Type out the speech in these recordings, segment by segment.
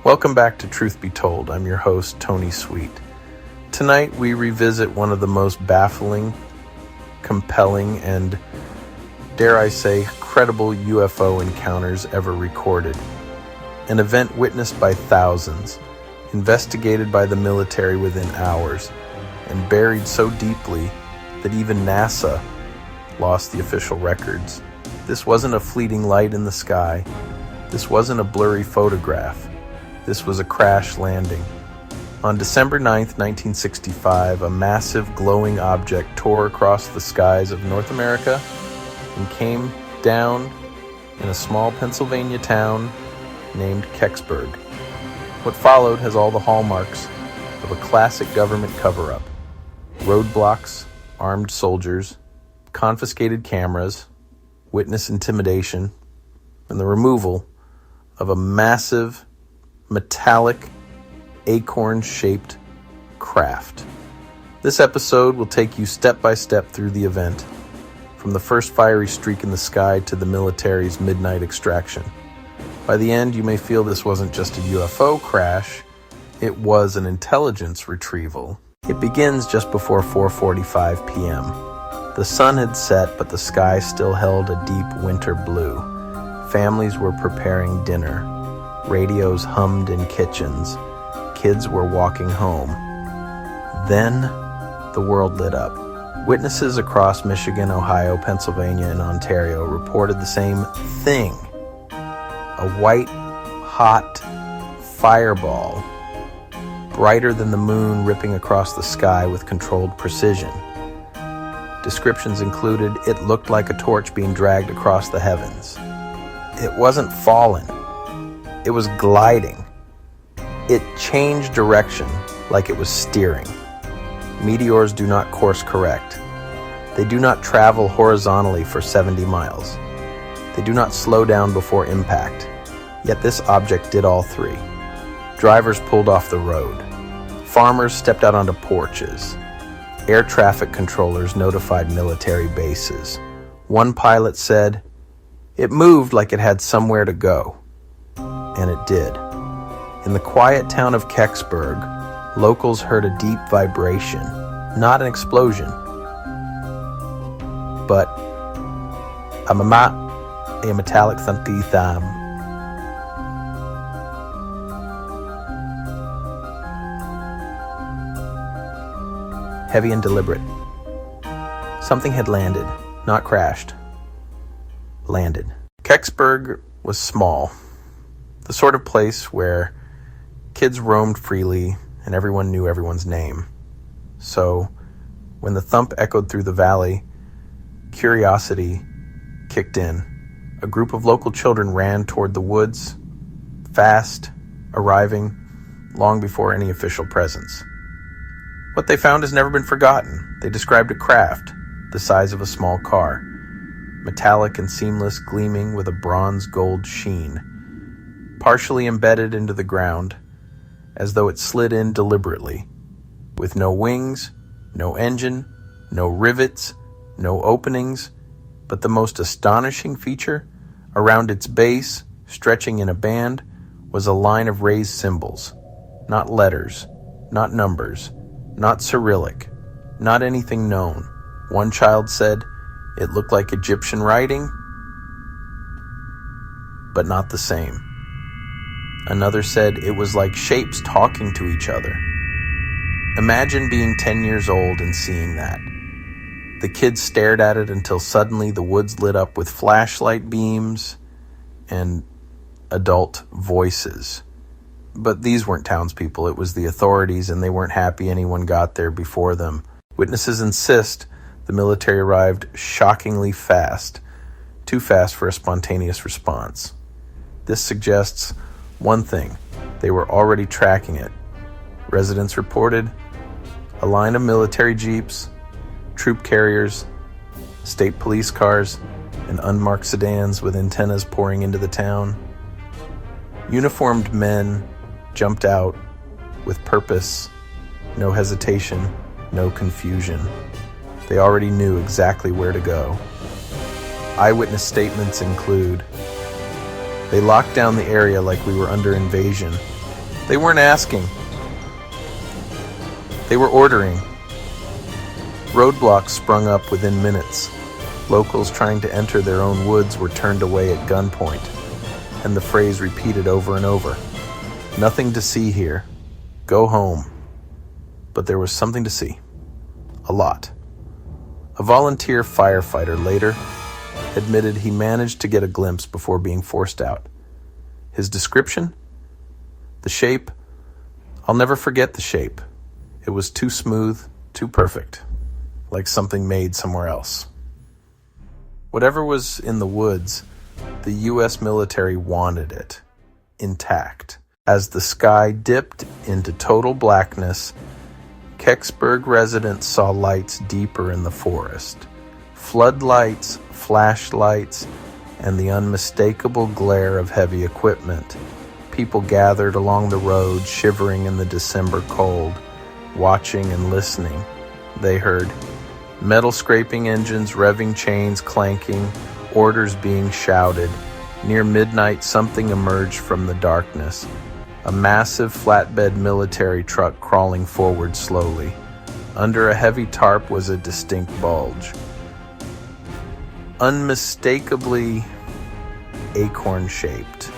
Welcome back to Truth Be Told. I'm your host, Tony Sweet. Tonight we revisit one of the most baffling, compelling, and, dare I say, credible UFO encounters ever recorded. An event witnessed by thousands, investigated by the military within hours, and buried so deeply that even NASA lost the official records. This wasn't a fleeting light in the sky. This wasn't a blurry photograph. This was a crash landing. On December 9th, 1965, a massive glowing object tore across the skies of North America and came down in a small Pennsylvania town named Kecksburg. What followed has all the hallmarks of a classic government cover-up. Roadblocks, armed soldiers, confiscated cameras, witness intimidation, and the removal of a massive metallic acorn-shaped craft. This episode will take you step by step through the event, from the first fiery streak in the sky to the military's midnight extraction. By the end, you may feel this wasn't just a UFO crash, it was an intelligence retrieval. It begins just before 4:45 p.m. The sun had set, but the sky still held a deep winter blue. Families were preparing dinner. Radios hummed in kitchens. Kids were walking home. Then, the world lit up. Witnesses across Michigan, Ohio, Pennsylvania, and Ontario reported the same thing. A white, hot fireball, brighter than the moon, ripping across the sky with controlled precision. Descriptions included, it looked like a torch being dragged across the heavens. It wasn't falling. It was gliding. It changed direction like it was steering. Meteors do not course correct. They do not travel horizontally for 70 miles. They do not slow down before impact. Yet this object did all three. Drivers pulled off the road. Farmers stepped out onto porches. Air traffic controllers notified military bases. One pilot said, "It moved like it had somewhere to go." And it did. In the quiet town of Kecksburg, locals heard a deep vibration, not an explosion, but a metallic thump-thump. Heavy and deliberate. Something had landed, not crashed. Landed. Kecksburg was small. The sort of place where kids roamed freely and everyone knew everyone's name. So, when the thump echoed through the valley, curiosity kicked in. A group of local children ran toward the woods, fast, arriving long before any official presence. What they found has never been forgotten. They described a craft the size of a small car, metallic and seamless, gleaming with a bronze-gold sheen, partially embedded into the ground, as though it slid in deliberately, with no wings, no engine, no rivets, no openings, but the most astonishing feature, around its base, stretching in a band, was a line of raised symbols. Not letters, not numbers, not Cyrillic, not anything known. One child said it looked like Egyptian writing, but not the same. Another said it was like shapes talking to each other. Imagine being 10 years old and seeing that. The kids stared at it until suddenly the woods lit up with flashlight beams and adult voices. But these weren't townspeople, it was the authorities, and they weren't happy anyone got there before them. Witnesses insist the military arrived shockingly fast, too fast for a spontaneous response. This suggests one thing: they were already tracking it. Residents reported a line of military jeeps, troop carriers, state police cars, and unmarked sedans with antennas pouring into the town. Uniformed men jumped out with purpose, no hesitation, no confusion. They already knew exactly where to go. Eyewitness statements include, "They locked down the area like we were under invasion. They weren't asking. They were ordering. Roadblocks sprung up within minutes. Locals trying to enter their own woods were turned away at gunpoint, and the phrase repeated over and over. Nothing to see here. Go home. But there was something to see. A lot. A volunteer firefighter later admitted he managed to get a glimpse before being forced out. His description? The shape? I'll never forget the shape. It was too smooth, too perfect, like something made somewhere else. Whatever was in the woods, the U.S. military wanted it, intact. As the sky dipped into total blackness, Kecksburg residents saw lights deeper in the forest. Floodlights, flashlights, and the unmistakable glare of heavy equipment. People gathered along the road, shivering in the December cold, watching and listening. They heard metal scraping engines, revving chains clanking, orders being shouted. Near midnight, something emerged from the darkness. A massive flatbed military truck crawling forward slowly. Under a heavy tarp was a distinct bulge. Unmistakably acorn-shaped.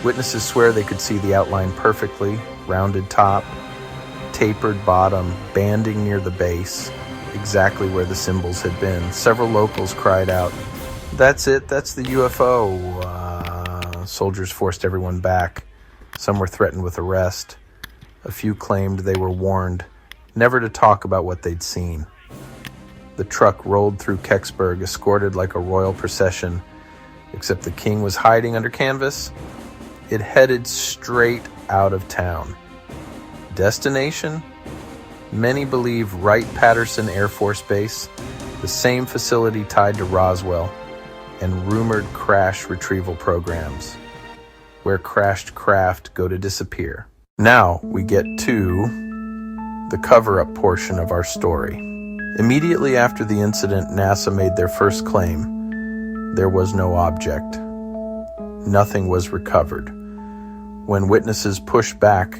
Witnesses swear they could see the outline perfectly, rounded top, tapered bottom, banding near the base, exactly where the symbols had been. Several locals cried out, "That's it, that's the UFO." Soldiers forced everyone back. Some were threatened with arrest. A few claimed they were warned never to talk about what they'd seen. The truck rolled through Kecksburg, escorted like a royal procession, except the king was hiding under canvas. It headed straight out of town. Destination? Many believe Wright-Patterson Air Force Base, the same facility tied to Roswell, and rumored crash retrieval programs, where crashed craft go to disappear. Now we get to the cover-up portion of our story. Immediately after the incident, NASA made their first claim. There was no object. Nothing was recovered. When witnesses pushed back,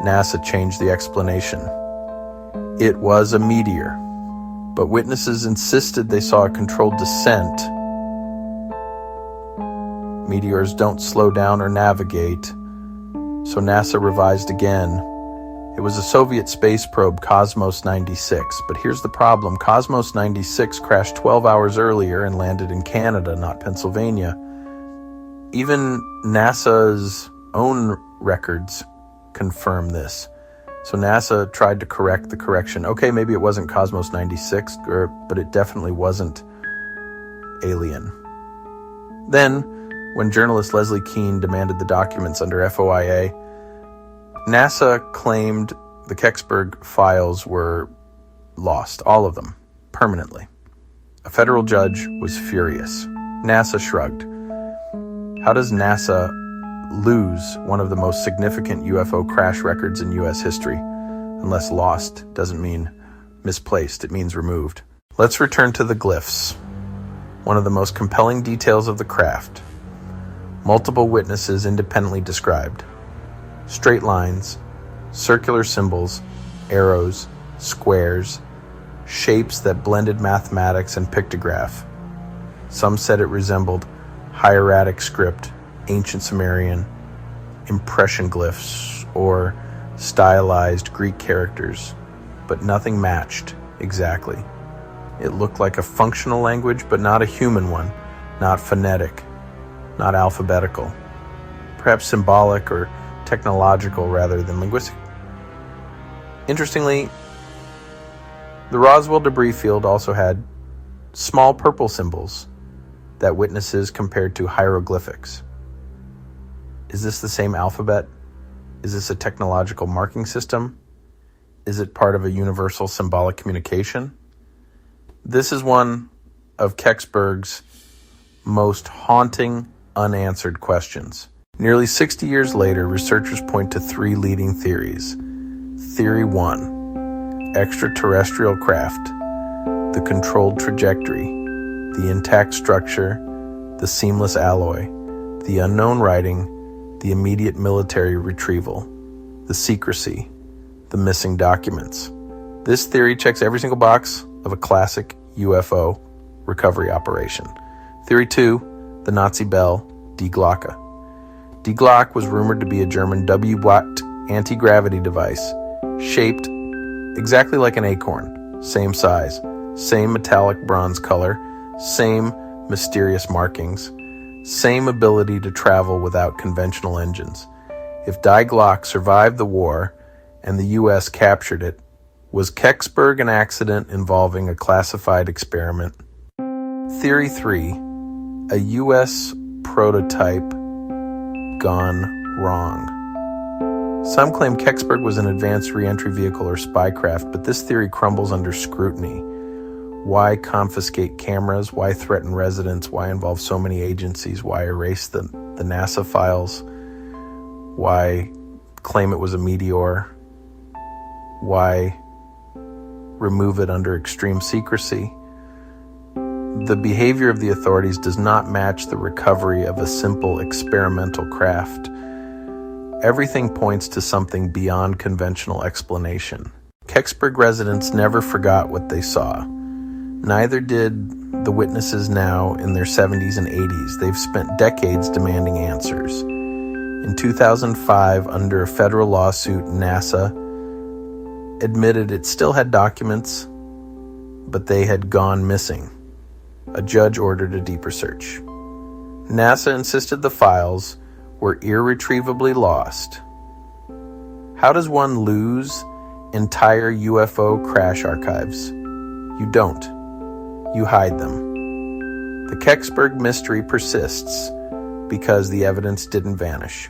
NASA changed the explanation. It was a meteor, but witnesses insisted they saw a controlled descent. Meteors don't slow down or navigate, so NASA revised again. It was a Soviet space probe, Cosmos 96, but here's the problem. Cosmos 96 crashed 12 hours earlier and landed in Canada, not Pennsylvania. Even NASA's own records confirm this. So NASA tried to correct the correction. Okay, maybe it wasn't Cosmos 96, but it definitely wasn't alien. Then, when journalist Leslie Kean demanded the documents under FOIA, NASA claimed the Kecksburg files were lost, all of them, permanently. A federal judge was furious. NASA shrugged. How does NASA lose one of the most significant UFO crash records in U.S. history? Unless lost doesn't mean misplaced, it means removed. Let's return to the glyphs, one of the most compelling details of the craft. Multiple witnesses independently described. Straight lines, circular symbols, arrows, squares, shapes that blended mathematics and pictograph. Some said it resembled hieratic script, ancient Sumerian, impression glyphs, or stylized Greek characters, but nothing matched exactly. It looked like a functional language, but not a human one, not phonetic, not alphabetical, perhaps symbolic or technological rather than linguistic. Interestingly, the Roswell debris field also had small purple symbols that witnesses compared to hieroglyphics. Is this the same alphabet? Is this a technological marking system? Is it part of a universal symbolic communication? This is one of Kecksburg's most haunting, unanswered questions. Nearly 60 years later, researchers point to three leading theories. Theory 1, extraterrestrial craft, the controlled trajectory, the intact structure, the seamless alloy, the unknown writing, the immediate military retrieval, the secrecy, the missing documents. This theory checks every single box of a classic UFO recovery operation. Theory 2, the Nazi bell, Die Glocke. Die Glocke was rumored to be a German W-blocked anti-gravity device, shaped exactly like an acorn, same size, same metallic bronze color, same mysterious markings, same ability to travel without conventional engines. If Die Glocke survived the war and the U.S. captured it, was Kecksburg an accident involving a classified experiment? Theory 3, a U.S. prototype gone wrong. Some claim Kecksburg was an advanced re-entry vehicle or spy craft, but this theory crumbles under scrutiny. Why confiscate cameras? Why threaten residents? Why involve so many agencies? Why erase the NASA files? Why claim it was a meteor? Why remove it under extreme secrecy? The behavior of the authorities does not match the recovery of a simple experimental craft. Everything points to something beyond conventional explanation. Kecksburg residents never forgot what they saw. Neither did the witnesses now in their 70s and 80s. They've spent decades demanding answers. In 2005, under a federal lawsuit, NASA admitted it still had documents, but they had gone missing. A judge ordered a deeper search. NASA insisted the files were irretrievably lost. How does one lose entire UFO crash archives? You don't. You hide them. The Kecksburg mystery persists because the evidence didn't vanish.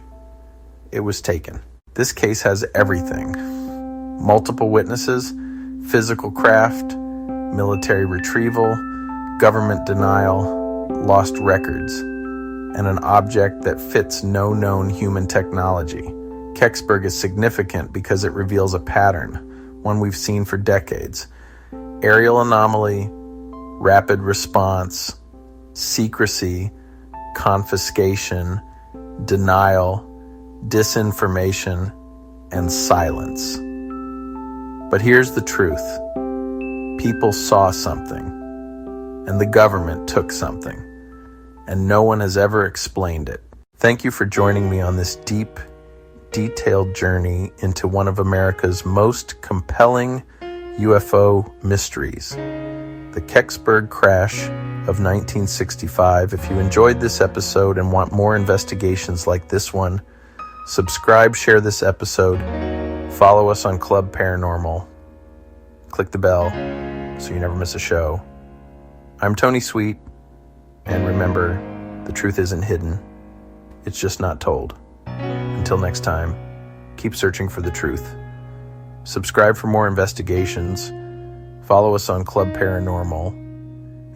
It was taken. This case has everything. Multiple witnesses, physical craft, military retrieval, government denial, lost records, and an object that fits no known human technology. Kecksburg is significant because it reveals a pattern, one we've seen for decades. Aerial anomaly, rapid response, secrecy, confiscation, denial, disinformation, and silence. But here's the truth. People saw something, and the government took something, and no one has ever explained it. Thank you for joining me on this deep, detailed journey into one of America's most compelling UFO mysteries, the Kecksburg crash of 1965. If you enjoyed this episode and want more investigations like this one, subscribe, share this episode, follow us on Club Paranormal, click the bell so you never miss a show. I'm Tony Sweet, and remember, the truth isn't hidden, it's just not told. Until next time, keep searching for the truth. Subscribe for more investigations, follow us on Club Paranormal,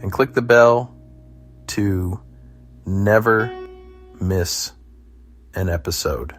and click the bell to never miss an episode.